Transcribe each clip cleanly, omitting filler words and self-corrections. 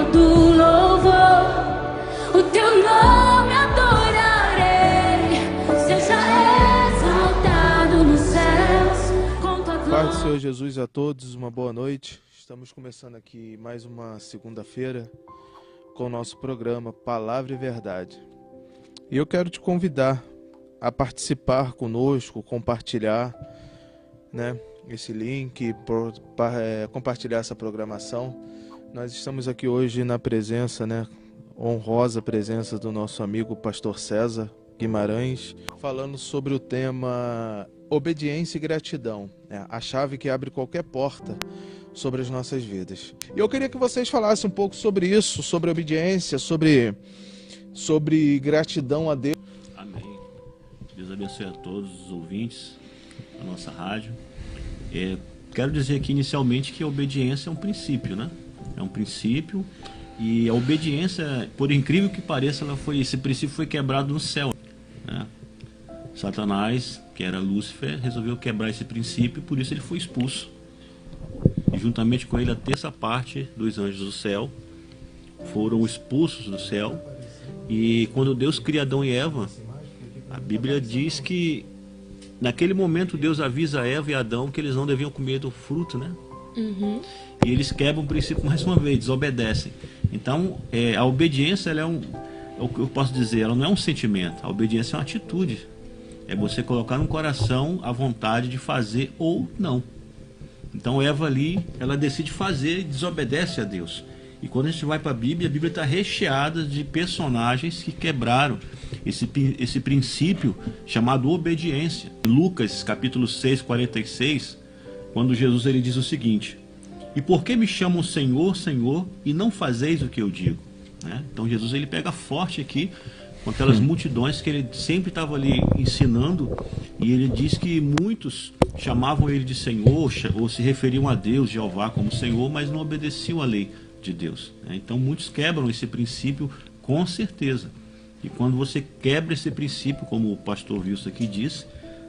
todo louvor, o teu nome adorarei. Seja exaltado nos céus com tua glória. Paz do Senhor Jesus a todos, uma boa noite. Estamos começando aqui mais uma segunda-feira com o nosso programa Palavra e Verdade. E eu quero te convidar a participar conosco, compartilhar, né, esse link, compartilhar essa programação. Nós estamos aqui hoje na presença, né, honrosa presença do nosso amigo Pastor César Guimarães, falando sobre o tema obediência e gratidão, né, a chave que abre qualquer porta sobre as nossas vidas. E eu queria que vocês falassem um pouco sobre isso, sobre obediência, sobre gratidão a Deus. Amém. Deus abençoe a todos os ouvintes da nossa rádio. Quero dizer aqui inicialmente que a obediência é um princípio, né? É um princípio, e a obediência, por incrível que pareça, esse princípio foi quebrado no céu, né? Satanás, que era Lúcifer, resolveu quebrar esse princípio, e por isso ele foi expulso. E juntamente com ele a terça parte dos anjos do céu foram expulsos do céu. E quando Deus cria Adão e Eva, a Bíblia diz que naquele momento Deus avisa a Eva e a Adão que eles não deviam comer do fruto, né? E eles quebram o princípio mais uma vez, desobedecem. Então, a obediência, ela é o que eu posso dizer, ela não é um sentimento. A obediência é uma atitude. É você colocar no coração a vontade de fazer ou não. Então Eva ali, ela decide fazer e desobedece a Deus. E quando a gente vai para a Bíblia está recheada de personagens que quebraram esse princípio chamado obediência. Lucas capítulo 6, 46, quando Jesus ele diz o seguinte: e por que me chamam Senhor, Senhor, e não fazeis o que eu digo? Né? Então Jesus ele pega forte aqui com aquelas multidões que ele sempre estava ali ensinando, e ele diz que muitos chamavam ele de Senhor, ou se referiam a Deus, Jeová, como Senhor, mas não obedeciam à lei de Deus. Então muitos quebram esse princípio com certeza. E quando você quebra esse princípio, como o pastor Wilson aqui disse,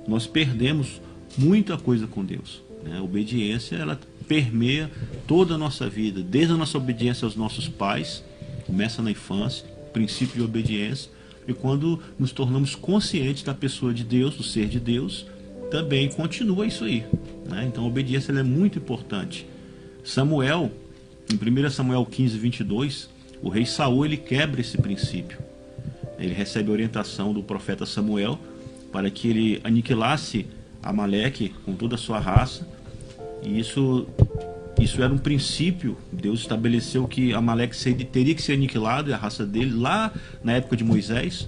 nós perdemos muita coisa com Deus. A obediência, ela permeia toda a nossa vida, desde a nossa obediência aos nossos pais, começa na infância, princípio de obediência, e quando nos tornamos conscientes da pessoa de Deus, do ser de Deus, também continua isso aí. Então a obediência ela é muito importante. Samuel, em 1 Samuel 15, 22, o rei Saul ele quebra esse princípio. Ele recebe a orientação do profeta Samuel para que ele aniquilasse Amaleque com toda a sua raça. E isso era um princípio. Deus estabeleceu que Amaleque teria que ser aniquilado, e a raça dele, lá na época de Moisés,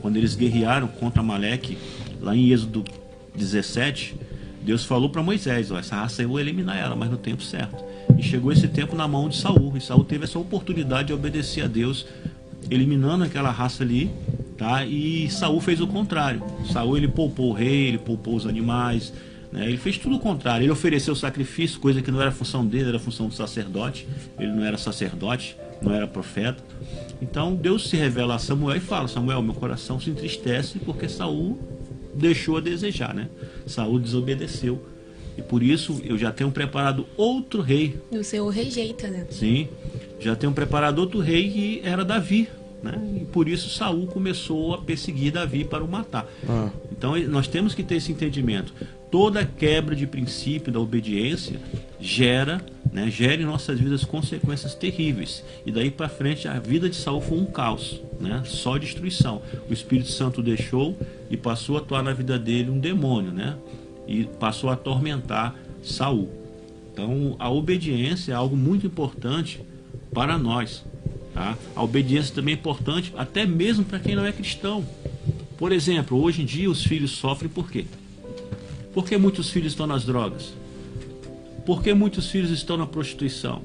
quando eles guerrearam contra Amaleque, lá em Êxodo 17, Deus falou para Moisés: essa raça eu vou eliminar ela, mas no tempo certo. E chegou esse tempo na mão de Saul, e Saul teve essa oportunidade de obedecer a Deus, eliminando aquela raça ali, tá? E Saul fez o contrário. Saul ele poupou o rei, ele poupou os animais, né? Ele fez tudo o contrário. Ele ofereceu sacrifício, coisa que não era função dele, era função do sacerdote. Ele não era sacerdote, não era profeta. Então Deus se revela a Samuel e fala: Samuel, meu coração se entristece porque Saul deixou a desejar, né? Saul desobedeceu. E por isso eu já tenho preparado outro rei. O Senhor rejeita, né? Sim, já tenho preparado outro rei, que era Davi, né? E por isso Saul começou a perseguir Davi para o matar. Então nós temos que ter esse entendimento. Toda quebra de princípio da obediência gera em nossas vidas consequências terríveis. E daí para frente a vida de Saul foi um caos, né? Só destruição. O Espírito Santo deixou e passou a atuar na vida dele um demônio, né? E passou a atormentar Saul. Então a obediência é algo muito importante para nós, tá? A obediência também é importante até mesmo para quem não é cristão. Por exemplo, hoje em dia os filhos sofrem por quê? Por que muitos filhos estão nas drogas? Por que muitos filhos estão na prostituição?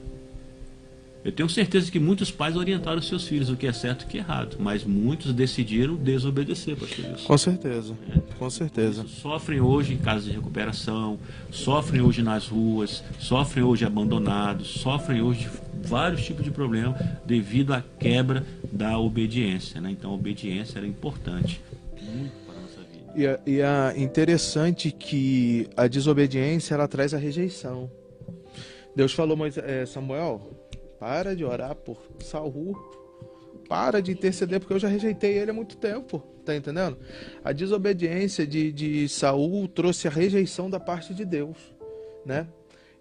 Eu tenho certeza que muitos pais orientaram seus filhos o que é certo e o que é errado, mas muitos decidiram desobedecer, pastor Wilson. Com certeza, com certeza. Sofrem hoje em casas de recuperação, sofrem hoje nas ruas, sofrem hoje abandonados, sofrem hoje de vários tipos de problemas devido à quebra da obediência, né? Então a obediência era importante muito para a nossa vida. E é interessante que a desobediência ela traz a rejeição. Deus falou, Samuel, Para de orar por Saul. Para de interceder, porque eu já rejeitei ele há muito tempo. Tá entendendo? A desobediência de Saul trouxe a rejeição da parte de Deus, né?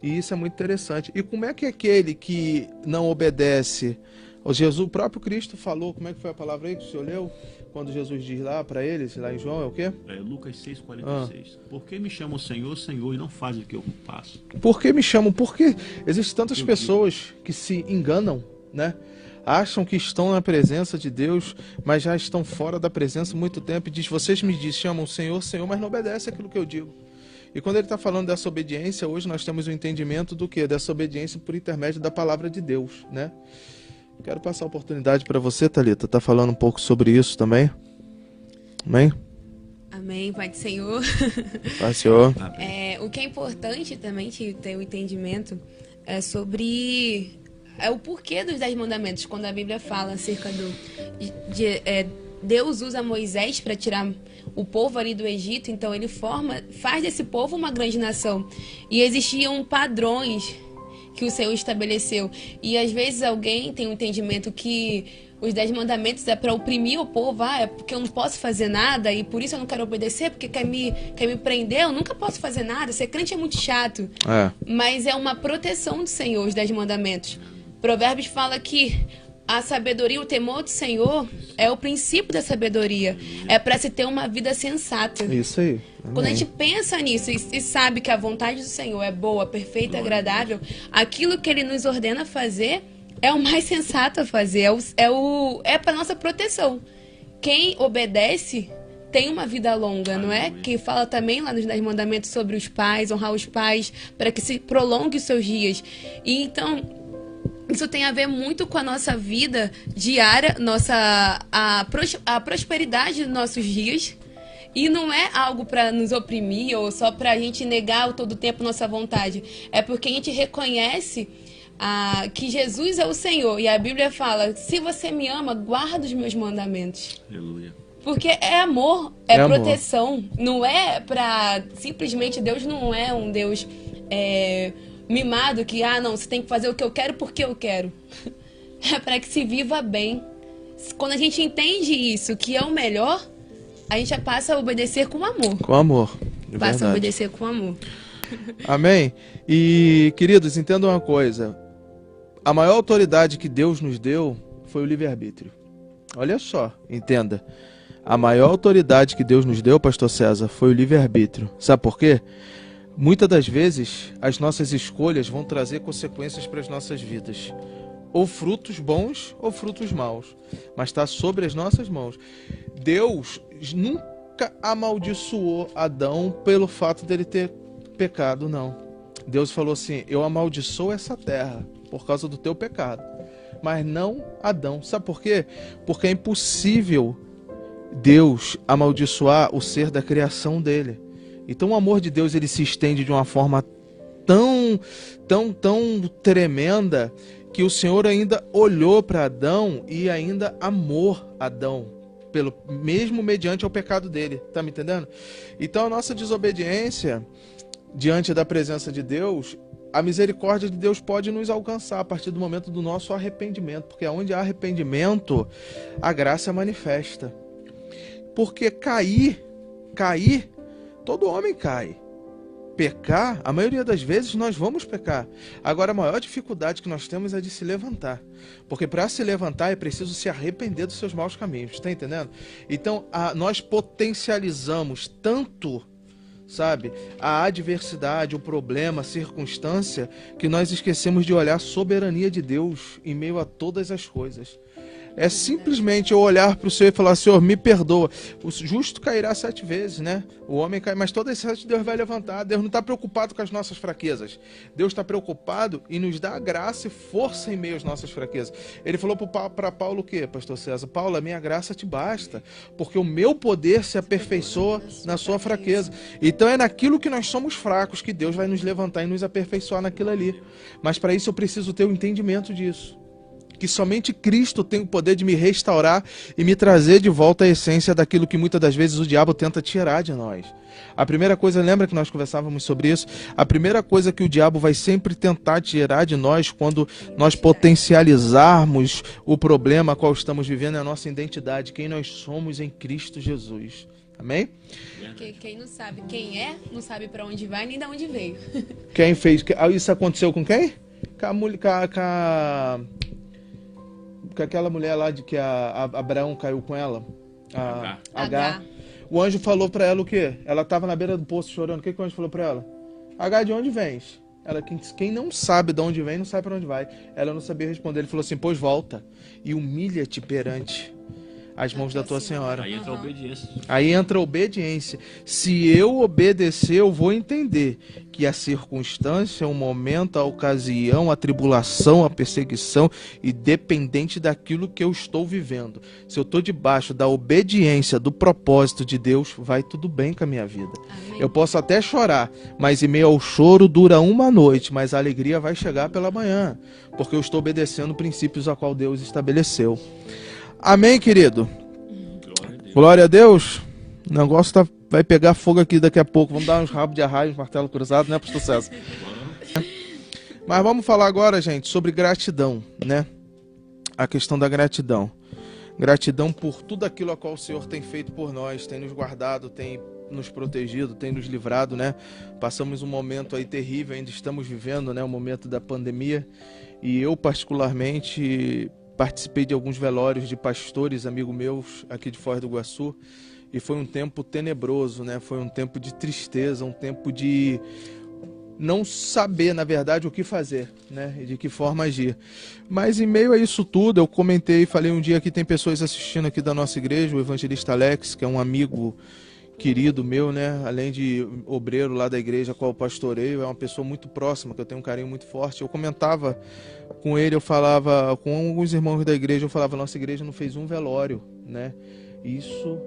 E isso é muito interessante. E como é que aquele que não obedece... O próprio Cristo falou, como é que foi a palavra aí que o senhor leu? Quando Jesus diz lá para eles, lá em João, é o quê? É Lucas 6,46. Por que me chamam Senhor, Senhor, e não faz o que eu faço? Por que me chamam? Porque existem tantas pessoas que se enganam, né? Acham que estão na presença de Deus, mas já estão fora da presença há muito tempo. E diz, vocês me chamam Senhor, Senhor, mas não obedecem aquilo que eu digo. E quando ele está falando dessa obediência, hoje nós temos o entendimento do quê? Dessa obediência por intermédio da palavra de Deus, né? Quero passar a oportunidade para você, Thalita, tá falando um pouco sobre isso também. Amém? Amém, Pai do Senhor. Pai, Senhor. O que é importante também ter o entendimento é sobre o porquê dos 10 mandamentos. Quando a Bíblia fala acerca Deus usa Moisés para tirar o povo ali do Egito, então ele faz desse povo uma grande nação. E existiam padrões que o Senhor estabeleceu. E às vezes alguém tem um entendimento que os 10 mandamentos é para oprimir o povo, é porque eu não posso fazer nada e por isso eu não quero obedecer, porque quer me prender, eu nunca posso fazer nada, ser crente é muito chato. Mas é uma proteção do Senhor, os 10 mandamentos. Provérbios fala que a sabedoria, o temor do Senhor é o princípio da sabedoria. É para se ter uma vida sensata. Isso aí. Amém. Quando a gente pensa nisso e sabe que a vontade do Senhor é boa, perfeita, agradável, aquilo que Ele nos ordena fazer é o mais sensato a fazer. É para nossa proteção. Quem obedece tem uma vida longa, não é? Que fala também lá nos 10 mandamentos sobre os pais, honrar os pais, para que se prolongue os seus dias. E então... isso tem a ver muito com a nossa vida diária, a prosperidade dos nossos dias. E não é algo para nos oprimir ou só para a gente negar todo o tempo nossa vontade. É porque a gente reconhece que Jesus é o Senhor. E a Bíblia fala, se você me ama, guarda os meus mandamentos. Aleluia. Porque é amor, é proteção. Amor. Não é para... simplesmente Deus não é um Deus... mimado, que, não, você tem que fazer o que eu quero porque eu quero. É para que se viva bem. Quando a gente entende isso, que é o melhor, a gente já passa a obedecer com amor. Com amor. Passa a obedecer com amor. Amém? E, queridos, entendam uma coisa. A maior autoridade que Deus nos deu foi o livre-arbítrio. Olha só, entenda. A maior autoridade que Deus nos deu, pastor César, foi o livre-arbítrio. Sabe por quê? Muitas das vezes, as nossas escolhas vão trazer consequências para as nossas vidas. Ou frutos bons ou frutos maus. Mas está sobre as nossas mãos. Deus nunca amaldiçoou Adão pelo fato dele ter pecado, não. Deus falou assim, eu amaldiçoo essa terra por causa do teu pecado. Mas não Adão. Sabe por quê? Porque é impossível Deus amaldiçoar o ser da criação dele. Então o amor de Deus ele se estende de uma forma tão tremenda que o Senhor ainda olhou para Adão e ainda amou Adão, mesmo mediante o pecado dele. Tá me entendendo? Então a nossa desobediência diante da presença de Deus, a misericórdia de Deus pode nos alcançar a partir do momento do nosso arrependimento, porque onde há arrependimento, a graça manifesta. Porque cair, todo homem cai. Pecar, a maioria das vezes nós vamos pecar. Agora a maior dificuldade que nós temos é de se levantar. Porque para se levantar é preciso se arrepender dos seus maus caminhos. Está entendendo? Então nós potencializamos tanto, sabe, a adversidade, o problema, a circunstância, que nós esquecemos de olhar a soberania de Deus em meio a todas as coisas. É simplesmente eu olhar para o Senhor e falar, Senhor, me perdoa. O justo cairá 7 vezes, né? O homem cai, mas todas as 7 Deus vai levantar. Deus não está preocupado com as nossas fraquezas. Deus está preocupado em nos dar graça e força em meio às nossas fraquezas. Ele falou para Paulo o quê, pastor César? Paulo, a minha graça te basta, porque o meu poder se aperfeiçoa na sua fraqueza. Então é naquilo que nós somos fracos que Deus vai nos levantar e nos aperfeiçoar naquilo ali. Mas para isso eu preciso ter o entendimento disso. que somente Cristo tem o poder de me restaurar e me trazer de volta a essência daquilo que muitas das vezes o diabo tenta tirar de nós. A primeira coisa, lembra que nós conversávamos sobre isso? A primeira coisa que o diabo vai sempre tentar tirar de nós quando nós potencializarmos o problema a qual estamos vivendo é a nossa identidade, quem nós somos em Cristo Jesus. Amém? Quem não sabe quem é, não sabe para onde vai nem de onde veio. Quem fez? Isso aconteceu com quem? Com aquela mulher lá de que Abraão caiu com ela. H. O anjo falou para ela o quê? Ela estava na beira do poço chorando. O que o anjo falou para ela? H, de onde vens? Ela, quem não sabe de onde vem, não sabe para onde vai. Ela não sabia responder. Ele falou assim, pois volta e humilha-te perante as mãos da tua senhora. Aí entra a obediência. Aí entra a obediência. Se eu obedecer, eu vou entender que a circunstância, o momento, a ocasião, a tribulação, a perseguição, independente daquilo que eu estou vivendo, se eu estou debaixo da obediência, do propósito de Deus, vai tudo bem com a minha vida. Amém. Eu posso até chorar, mas em meio ao choro dura uma noite, mas a alegria vai chegar pela manhã, porque eu estou obedecendo princípios a qual Deus estabeleceu. Amém, querido? Glória a Deus. O negócio vai pegar fogo aqui daqui a pouco. Vamos dar uns rabos de arraio, uns martelo cruzado, né, pastor César? Mas vamos falar agora, gente, sobre gratidão, né? A questão da gratidão. Gratidão por tudo aquilo a qual o Senhor tem feito por nós, tem nos guardado, tem nos protegido, tem nos livrado, né? Passamos um momento aí terrível, ainda estamos vivendo, né, o momento da pandemia. E eu, particularmente, participei de alguns velórios de pastores, amigos meus, aqui de Foz do Iguaçu, e foi um tempo tenebroso, né? Foi um tempo de tristeza, um tempo de não saber, na verdade, o que fazer, né? E de que forma agir. Mas em meio a isso tudo, eu comentei, falei um dia que tem pessoas assistindo aqui da nossa igreja, o evangelista Alex, que é um amigo querido meu, né? Além de obreiro lá da igreja a qual eu pastoreio, é uma pessoa muito próxima, que eu tenho um carinho muito forte. Eu comentava com ele, eu falava com alguns irmãos da igreja, eu falava, nossa igreja não fez um velório, né? Isso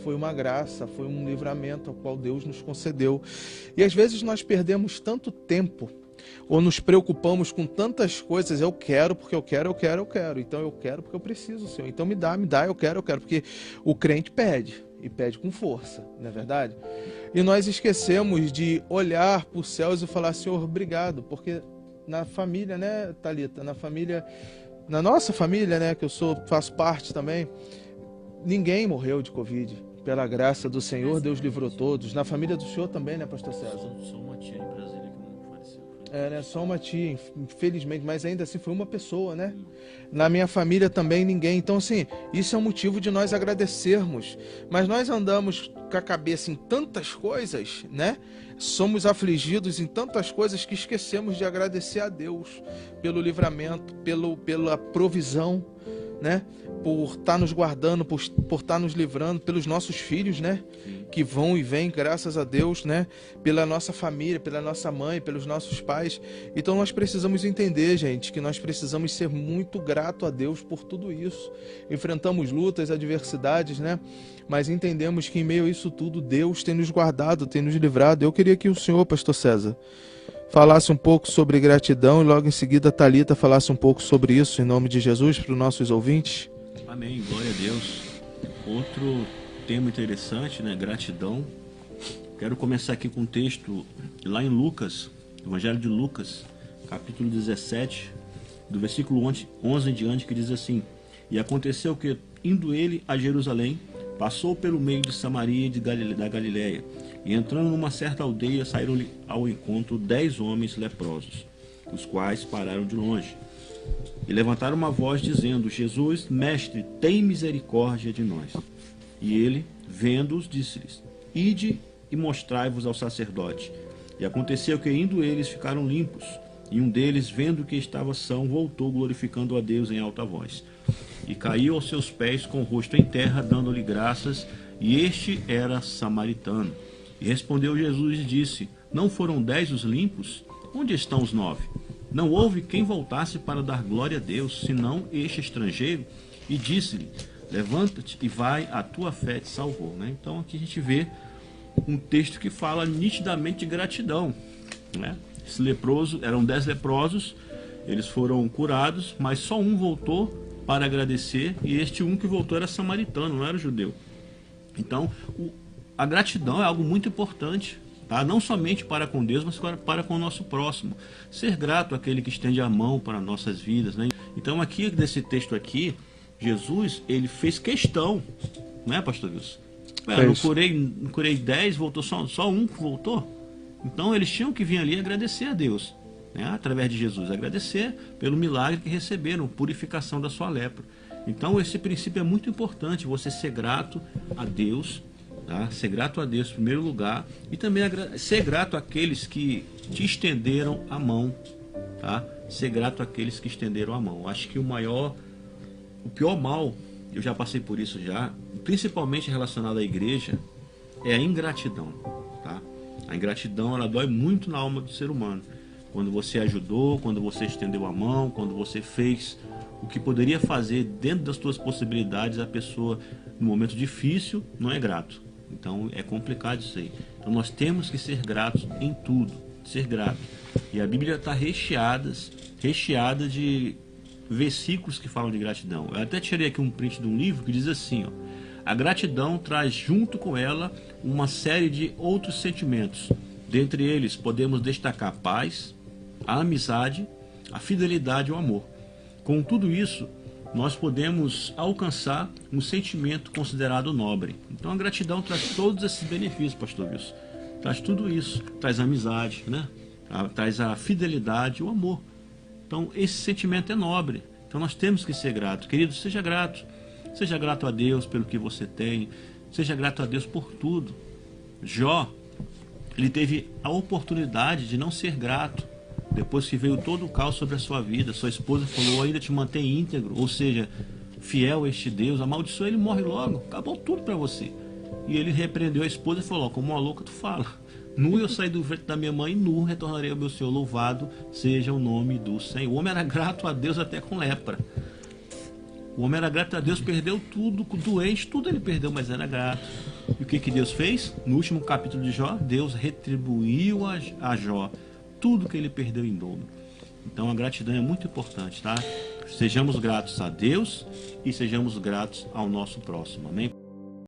foi uma graça, foi um livramento ao qual Deus nos concedeu. E às vezes nós perdemos tanto tempo, ou nos preocupamos com tantas coisas, eu quero porque eu quero, então eu quero porque eu preciso, Senhor, então me dá, eu quero, porque o crente pede, e pede com força, não é verdade? E nós esquecemos de olhar para os céus e falar, Senhor, obrigado, porque na família, né, Thalita, na nossa família, né, que eu faço parte também, ninguém morreu de Covid. Pela graça do Senhor, Deus livrou todos. Na família do Senhor também, né, pastor César? Só uma tia em Brasília que não faleceu. Né, só uma tia, infelizmente, mas ainda assim foi uma pessoa, né? Na minha família também ninguém. Então, assim, isso é um motivo de nós agradecermos. Mas nós andamos com a cabeça em tantas coisas, né? Somos afligidos em tantas coisas que esquecemos de agradecer a Deus pelo livramento, pela provisão, né? Por estar nos guardando, por estar nos livrando, pelos nossos filhos, né? Que vão e vêm, graças a Deus, né? Pela nossa família, pela nossa mãe, pelos nossos pais. Então nós precisamos entender, gente, que nós precisamos ser muito grato a Deus por tudo isso. Enfrentamos lutas, adversidades, né? Mas entendemos que em meio a isso tudo, Deus tem nos guardado, tem nos livrado. Eu queria que o senhor, pastor César, falasse um pouco sobre gratidão e logo em seguida a Thalita falasse um pouco sobre isso, em nome de Jesus, para os nossos ouvintes. Amém, glória a Deus. Outro tema interessante, né? Gratidão. Quero começar aqui com um texto lá em Lucas, Evangelho de Lucas, capítulo 17, do versículo 11 em diante, que diz assim: E aconteceu que, indo ele a Jerusalém, passou pelo meio de Samaria e da Galiléia, e entrando numa certa aldeia, saíram-lhe ao encontro 10 homens leprosos, os quais pararam de longe. E levantaram uma voz dizendo: Jesus, mestre, tem misericórdia de nós. E ele, vendo-os, disse-lhes: Ide e mostrai-vos ao sacerdote. E aconteceu que, indo eles, ficaram limpos. E um deles, vendo que estava são, voltou glorificando a Deus em alta voz. E caiu aos seus pés com o rosto em terra, dando-lhe graças, e este era samaritano. E respondeu Jesus e disse: Não foram 10 os limpos? Onde estão os 9? Não houve quem voltasse para dar glória a Deus, senão este estrangeiro. E disse-lhe: Levanta-te e vai, a tua fé te salvou. Né? Então aqui a gente vê um texto que fala nitidamente de gratidão. Né? Esse leproso, eram 10 leprosos, Eles foram curados, mas só um voltou para agradecer, e este um que voltou era samaritano, não era judeu. Então, a gratidão é algo muito importante, tá? Não somente para com Deus, mas para com o nosso próximo. Ser grato àquele que estende a mão para nossas vidas, né? Então, aqui desse texto aqui, Jesus, ele fez questão, né, pastor Wilson? Não curei 10, voltou só um que voltou. Então, eles tinham que vir ali agradecer a Deus, né, através de Jesus, agradecer pelo milagre que receberam, purificação da sua lepra. Então, esse princípio é muito importante, você ser grato a Deus, tá? Ser grato a Deus em primeiro lugar, e também ser grato àqueles que te estenderam a mão, tá? Ser grato àqueles que estenderam a mão. Acho que o pior mal, eu já passei por isso já, principalmente relacionado à igreja, é a ingratidão, tá? A ingratidão, ela dói muito na alma do ser humano. Quando você ajudou, quando você estendeu a mão, quando você fez o que poderia fazer dentro das suas possibilidades, a pessoa, no momento difícil, não é grato. Então, é complicado isso aí. Então, nós temos que ser gratos em tudo, ser grato. E a Bíblia está recheada de versículos que falam de gratidão. Eu até tirei aqui um print de um livro que diz assim, ó: a gratidão traz junto com ela uma série de outros sentimentos. Dentre eles, podemos destacar a paz, a amizade, a fidelidade e o amor. Com tudo isso, nós podemos alcançar um sentimento considerado nobre. Então, a gratidão traz todos esses benefícios, pastor Wilson. Traz tudo isso. Traz a amizade, né? Traz a fidelidade e o amor. Então, esse sentimento é nobre. Então, nós temos que ser gratos. Querido, seja grato. Seja grato a Deus pelo que você tem. Seja grato a Deus por tudo. Jó, ele teve a oportunidade de não ser grato. Depois que veio todo o caos sobre a sua vida, sua esposa falou: ainda te mantém íntegro, ou seja, fiel a este Deus, amaldiçoou, ele morre logo, acabou tudo para você. E ele repreendeu a esposa e falou: como uma louca tu fala, nu eu saí do ventre da minha mãe, nu retornarei ao meu Senhor, louvado seja o nome do Senhor. O homem era grato a Deus até com lepra. O homem era grato a Deus, perdeu tudo, doente, tudo ele perdeu, mas era grato. E o que Deus fez? No último capítulo de Jó, Deus retribuiu a Jó tudo que ele perdeu em dobro. Então a gratidão é muito importante, tá? Sejamos gratos a Deus e sejamos gratos ao nosso próximo. Amém?